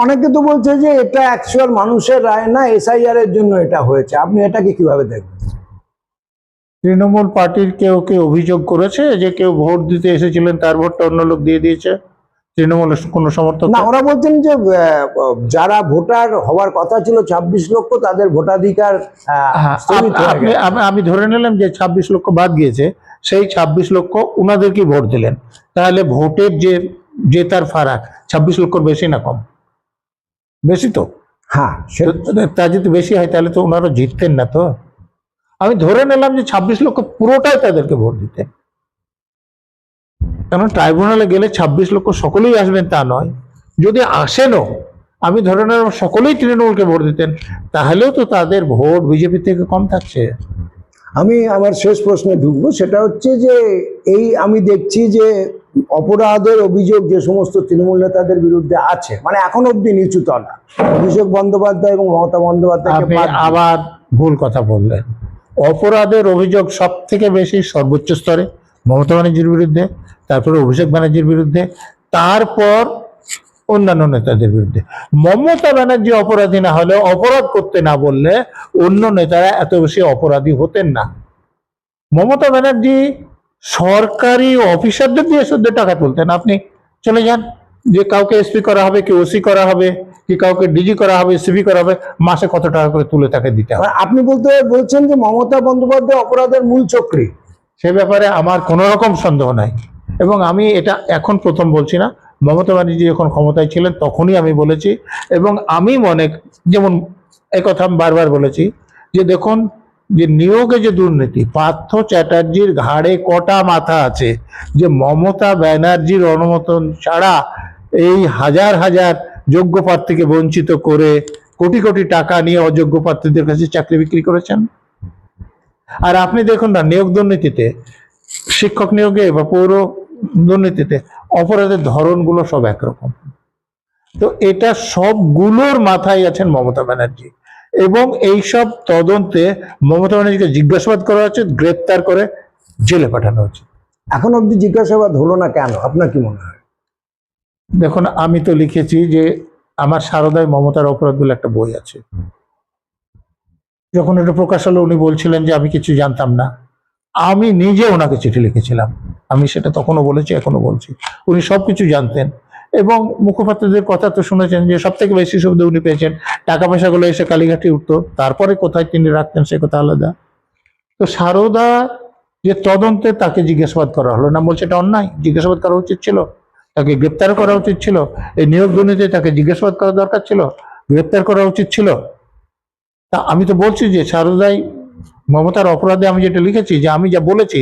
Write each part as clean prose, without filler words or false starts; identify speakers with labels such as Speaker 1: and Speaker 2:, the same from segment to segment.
Speaker 1: অনেকে তো বলছে যে এটা অ্যাকচুয়াল মানুষের রায় না, এসআইআর এর জন্য এটা হয়েছে। আপনি এটাকে কিভাবে দেখবেন?
Speaker 2: তৃণমূল পার্টির কেউ কেউ অভিযোগ করেছে যে কেউ ভোট দিতে এসেছিলেন, তার ভোটটা অন্য লোক দিয়ে দিয়েছে, তৃণমূলের কোনো সমর্থক।
Speaker 1: না, ওরা বলছেন যে যারা ভোটার হওয়ার কথা ছিল 26 লক্ষ, তাদের ভোটাধিকার স্থগিত হয়ে গেছে।
Speaker 2: আমি ধরে নিলাম যে 26 লক্ষ বাদ গিয়েছে, সেই 26 লক্ষ উনাদেরকে ভোট দিলেন, তাহলে ভোটের যে জেতার ফারাক 26 লক্ষর বেশি না কম? বেশি তো।
Speaker 1: হ্যাঁ,
Speaker 2: তা যদি বেশি হয় তাহলে তো ওনারা জিততেন না। তো আমি ধরে নিলাম যে 26 লক্ষ পুরোটাই তাদেরকে ভোট দিতেন, কারণ ট্রাইব্যুনালে গেলে 26 লক্ষ সকলেই আসবেন তা নয়। যদি আসেনও, আমি ধরে নিলাম সকলেই তৃণমূলকে ভোট দিতেন, তাহলেও তো তাদের ভোট বিজেপি থেকে কম থাকছে।
Speaker 1: আমি আমার শেষ প্রশ্নে ঢুকবো, সেটা হচ্ছে যে আমি দেখছি যে অপরাধের অভিযোগ যে সমস্ত তৃণমূল নেতাদের বিরুদ্ধে আছে, মানে এখন অব্দি নিচুতলা, অভিষেক বন্দ্যোপাধ্যায় এবং মমতা বন্দ্যোপাধ্যায়কে
Speaker 2: আবার ভুল কথা বললেন। অপরাধের অভিযোগ সব থেকে বেশি সর্বোচ্চ স্তরে মমতা ব্যানার্জির বিরুদ্ধে, তারপরে অভিষেক ব্যানার্জির বিরুদ্ধে, তারপর অন্যান্য নেতাদের বিরুদ্ধে। মমতা ব্যানার্জি অপরাধী না হলে, অপরাধ করতে না বললে অন্য নেতারা এত বেশি অপরাধী হতেন না। মমতা ব্যানার্জি সরকারি অফিসারদের দিয়ে শুদ্ধ টাকা তুলতেন। আপনি চলে যান, যে কাউকে এসপি করা হবে, কি ওসি করা হবে, কি কাউকে ডিজি করা হবে, সিপি করা হবে, মাসে কত টাকা করে তুলে তাকে দিতে হবে।
Speaker 1: আপনি বলছেন যে মমতা বন্দ্যোপাধ্যায় অপরাধের মূল চক্রী।
Speaker 2: সে ব্যাপারে আমার কোনো রকম সন্দেহ নাই, এবং আমি এটা এখন প্রথম বলছি না। মমতা ব্যানার্জি যখন ক্ষমতায় ছিলেন তখনই আমি বলেছি, এবং আমি যেমন একথা আমি বারবার বলেছি যে দেখুন, যে নিয়োগে যে দুর্নীতি, পার্থ চ্যাটার্জির ঘাড়ে কটা মাথা আছে যে মমতা ব্যানার্জির অনুমোদন ছাড়া এই হাজার হাজার যোগ্য প্রার্থীকে বঞ্চিত করে কোটি কোটি টাকা নিয়ে অযোগ্য প্রার্থীদের কাছে চাকরি বিক্রি করেছেন। আর আপনি দেখুন না, নিয়োগ দুর্নীতিতে, শিক্ষক নিয়োগে বা পৌর দুর্নীতিতে অপরাধের ধরনগুলো সব একরকম। তো এটা সবগুলোর মাথায় আছেন মমতা ব্যানার্জি, এবং এইসব তদন্তে মমতা ব্যানার্জিকে জিজ্ঞাসাবাদ করা উচিত, গ্রেপ্তার করে জেলে পাঠানো উচিত।
Speaker 1: এখন অব্দি জিজ্ঞাসাবাদ হলো না কেন, আপনার কি মনে হয়?
Speaker 2: দেখুন, আমি তো লিখেছি যে আমার সারদায় মমতার অপরাধ বলে একটা বই আছে। যখন এটা প্রকাশ হলো উনি বলছিলেন যে আমি কিছু জানতাম না। আমি নিজে ওনাকে চিঠি লিখেছিলাম, আমি সেটা তখনও বলেছি, এখনো বলছি, উনি সবকিছু জানতেন। এবং মুখপাত্রদের কথা তো শুনেছেন যে সব থেকে বেশি সুবিধা উনি পেয়েছেন, টাকা পয়সাগুলো এসে কালীঘাটে উঠতো, তারপরে কোথায় তিনি রাখতেন সে কথা আলাদা। তো সারদা যে তদন্তে তাকে জিজ্ঞাসাবাদ করা হলো না, বলছে এটা অন্যায়। জিজ্ঞাসাবাদ করা উচিত ছিল, তাকে গ্রেপ্তার করা উচিত ছিল। এই নিয়োগ দুর্নীতি তাকে জিজ্ঞাসাবাদ করা দরকার ছিল, গ্রেপ্তার করা উচিত ছিল। তা আমি তো বলছি যে সারদাই মমতার অপরাধে আমি যেটা লিখেছি, যে আমি যা বলেছি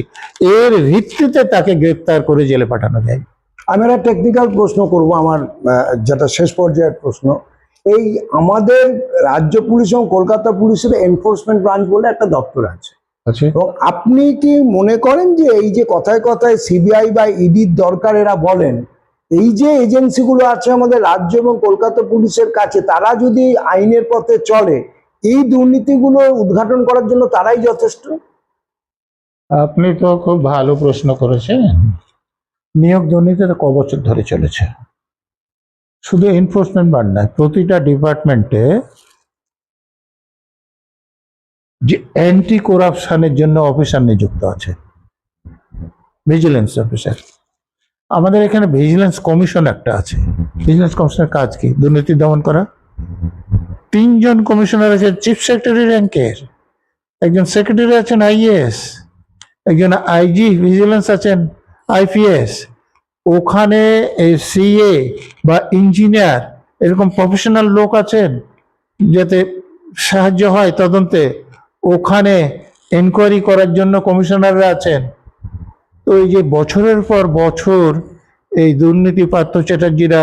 Speaker 2: এর ভিত্তিতে তাকে গ্রেপ্তার করে জেলে পাঠানো যায়।
Speaker 1: আমি একটা টেকনিক্যাল প্রশ্ন করব, আমার যেটা শেষ পর্যায়ের প্রশ্ন। এই আমাদের রাজ্য পুলিশ এবং কলকাতা পুলিশের এনফোর্সমেন্ট ব্রাঞ্চ বলে একটা দপ্তর আছে, এবং আপনি কি মনে করেন যে এই যে কথায় কথায় সিবিআই বা ইডির দরকার এরা বলেন, এই যে এজেন্সিগুলো আছে আমাদের রাজ্য এবং কলকাতা পুলিশের কাছে, তারা যদি আইনের পথে চলে, এই দুর্নীতিগুলো উদ্ঘাটন করার জন্য তারাই যথেষ্ট?
Speaker 2: আপনি তো খুব ভালো প্রশ্ন করেছেন। নিয়োগ দুর্নীতি তো কবছর ধরে চলেছে, শুধু এনফোর্সমেন্ট ব্রাঞ্চ নয়, প্রতিটা ডিপার্টমেন্টে যে অ্যান্টি করাপশনের জন্য অফিসার নিযুক্ত আছে, ভিজিলেন্স অফিসার। আমাদের এখানে ভিজিলেন্স কমিশন একটা আছে। ভিজিলেন্স কমিশনের কাজ কি? দুর্নীতি দমন করা। 3 জন কমিশনার আছে চিফ সেক্রেটারি র্যাঙ্কের, একজন সেক্রেটারি আছেন আইএএস, একজন আইজি ভিজিলেন্স আছেন আইপিএস। ওখানে সিএ বা ইঞ্জিনিয়ার এরকম প্রফেশনাল লোক আছেন যাতে সাহায্য হয় তদন্তে। ওখানে এনকোয়ারি করার জন্য কমিশনাররা আছেন। তো এই যে বছরের পর বছর এই দুর্নীতি পার্থ চ্যাটার্জিরা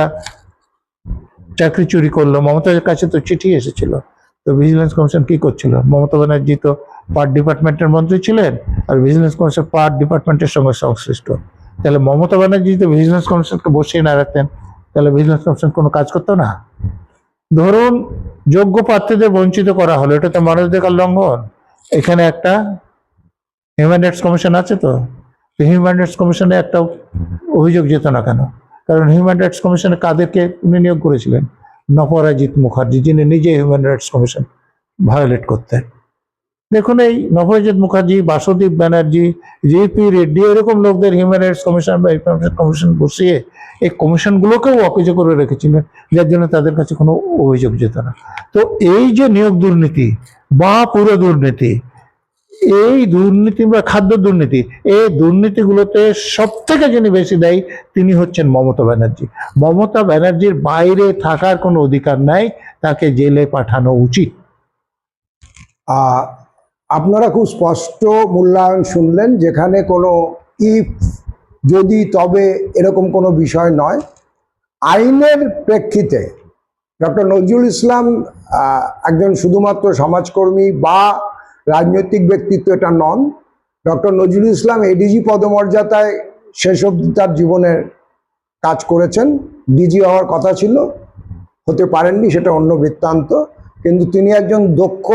Speaker 2: চাকরি চুরি করলো, মমতার কাছে তো চিঠি এসেছিল। তো ভিজিলেন্স কমিশন কি করছিল? মমতা ব্যানার্জি তো পার্ট ডিপার্টমেন্টের মন্ত্রী ছিলেন, আর ভিজিলেন্স কমিশন পার্ট ডিপার্টমেন্টের সঙ্গে সংশ্লিষ্ট। তাহলে মমতা ব্যানার্জি তো ভিজিলেন্স কমিশনকে বসিয়ে না রাখতেন, তাহলে ভিজিলেন্স কমিশন কোনো কাজ করতো না। ধরুন যোগ্য প্রার্থীদের বঞ্চিত করা হলো, এটা তো মানবাধিকার লঙ্ঘন। এখানে একটা হিউম্যান রাইটস কমিশন আছে, তো হিউম্যান রাইটস কমিশনে একটা অভিযোগ যেত না কেন? কারণ হিউম্যান রাইটস কমিশনে কাদেরকে উনি নিয়োগ করেছিলেন? নপরাজিত মুখার্জি, যিনি নিজে হিউম্যান রাইটস কমিশন ভায়োলেট করতেন। দেখুন, এই নপরাজিত মুখার্জি, বাসুদেব ব্যানার্জি, জেপি রেড্ডি, এরকম লোকদের হিউম্যান রাইটস কমিশন বা ইনফরমেশন কমিশন বসিয়ে এই কমিশনগুলোকেও অকেজো করে রেখেছিলেন, যার জন্য তাদের কাছে কোনো অভিযোগ যেত না। তো এই যে নিয়োগ দুর্নীতি বা পুরো দুর্নীতি, এই দুর্নীতি বা খাদ্য দুর্নীতি, এই দুর্নীতিগুলোতে সব থেকে যিনি বেশি দায়ী তিনি হচ্ছেন মমতা ব্যানার্জি। মমতা ব্যানার্জির বাইরে থাকার কোনো অধিকার নাই, তাকে জেলে পাঠানো উচিত।
Speaker 1: আপনারা খুব স্পষ্ট মূল্যায়ন শুনলেন, যেখানে কোনো ইফ, যদি, তবে এরকম কোনো বিষয় নয়। আইনের প্রেক্ষিতে ডক্টর নজরুল ইসলাম একজন শুধুমাত্র সমাজকর্মী বা রাজনৈতিক ব্যক্তিত্ব এটা নন। ডক্টর নজরুল ইসলাম এডিজি পদমর্যাদায় শেষ অবধি তার জীবনের কাজ করেছেন। ডিজি হওয়ার কথা ছিল, হতে পারেননি, সেটা অন্য বৃত্তান্ত। কিন্তু তিনি একজন দক্ষ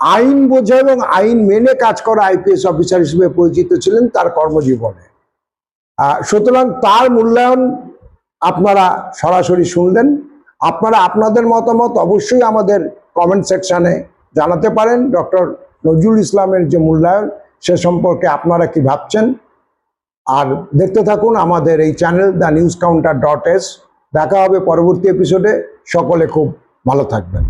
Speaker 1: আইন বোঝা এবং আইন মেনে কাজ করা আইপিএস অফিসার হিসেবে পরিচিত ছিলেন তার কর্মজীবনে। সুতরাং তার মূল্যায়ন আপনারা সরাসরি শুনলেন। আপনারা আপনাদের মতামত অবশ্যই আমাদের কমেন্ট সেকশনে জানাতে পারেন। ডক্টর নজরুল ইসলামের যে মূল্যায়ন, সে সম্পর্কে আপনারা কি ভাবছেন। আর দেখতে থাকুন আমাদের এই চ্যানেল TheNewsCounter.s। দেখা হবে পরবর্তী এপিসোডে। সকলে খুব ভালো থাকবেন।